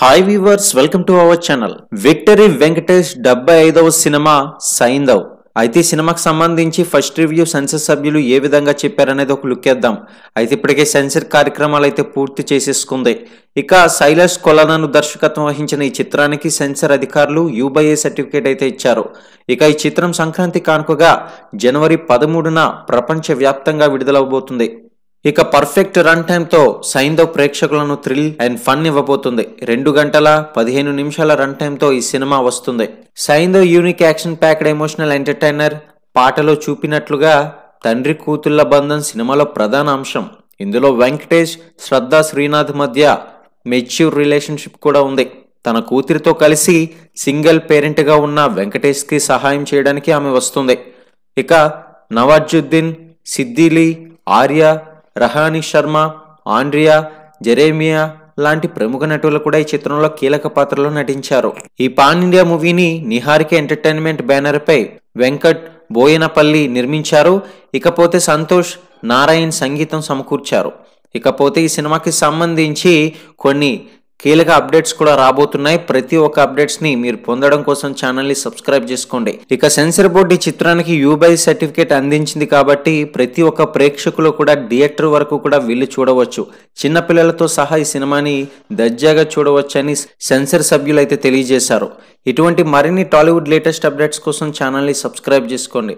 Hi viewers, welcome to our channel. Victory Venkatesh 75వ సినిమా సైంధవ్. అయితే ఈ సినిమాకి సంబంధించి ఫస్ట్ రివ్యూ సెన్సార్ సభ్యులు ఏ విధంగా చెప్పారనేది ఒక లుక్ వేద్దాం. అయితే ఇప్పటికే సెన్సార్ కార్యక్రమాలు అయితే పూర్తి చేసేసుకుంది. ఇక శైలేష్ కొలనను దర్శకత్వం వహించిన ఈ చిత్రానికి సెన్సార్ అధికారులు U/A సర్టిఫికేట్ అయితే ఇచ్చారు. ఇక ఈ చిత్రం సంక్రాంతి కానుకగా జనవరి 13న ప్రపంచ వ్యాప్తంగా విడుదలవబోతుంది. ఇక పర్ఫెక్ట్ రన్ టైమ్ తో సైంధవ్ ప్రేక్షకులను థ్రిల్ అండ్ ఫన్ ఇవ్వబోతుంది. 2 గంటల 15 నిమిషాల రన్ టైమ్ తో ఈ సినిమా వస్తుంది. Saindhav unique action packed emotional entertainer. పాటలో చూపినట్లుగా తండ్రి కూతుళ్ల బంధం సినిమాలో ప్రధాన అంశం. ఇందులో వెంకటేష్, శ్రద్ధా శ్రీనాథ్ మధ్య మెచ్యూర్ రిలేషన్షిప్ కూడా ఉంది. తన కూతురితో కలిసి సింగిల్ పేరెంట్ గా ఉన్న వెంకటేష్ కి సహాయం చేయడానికి ఆమె వస్తుంది. ఇక నవాజుద్దీన్ సిద్దిలి, ఆర్య, రహాని శర్మ, ఆండ్రియా, జెరేమియా లాంటి ప్రముఖ నటులు కూడా ఈ చిత్రంలో కీలక పాత్రలో నటించారు. ఈ పాన్ ఇండియా మూవీని నిహారిక ఎంటర్టైన్మెంట్ బ్యానర్ పై వెంకట్ బోయనపల్లి నిర్మించారు. ఇకపోతే సంతోష్ నారాయణ్ సంగీతం సమకూర్చారు. ఇకపోతే ఈ సినిమాకి సంబంధించి కొన్ని కీలక అప్డేట్స్ కూడా రాబోతున్నాయి. ప్రతి ఒక్క అప్డేట్స్ ని మీరు పొందడం కోసం ఛానల్ ని సబ్స్క్రైబ్ చేసుకోండి. ఇక సెన్సార్ బోర్డు ఈ చిత్రానికి U/A సర్టిఫికేట్ అందించింది కాబట్టి ప్రతి ఒక్క ప్రేక్షకులు కూడా థియేటర్ వరకు కూడా వెళ్ళి చూడవచ్చు. చిన్న పిల్లలతో సహా ఈ సినిమాని దర్జాగా చూడవచ్చని సెన్సార్ సభ్యులు అయితే తెలియజేశారు. ఇటువంటి మరిన్ని టాలీవుడ్ లేటెస్ట్ అప్డేట్స్ కోసం ఛానల్ ని సబ్స్క్రైబ్ చేసుకోండి.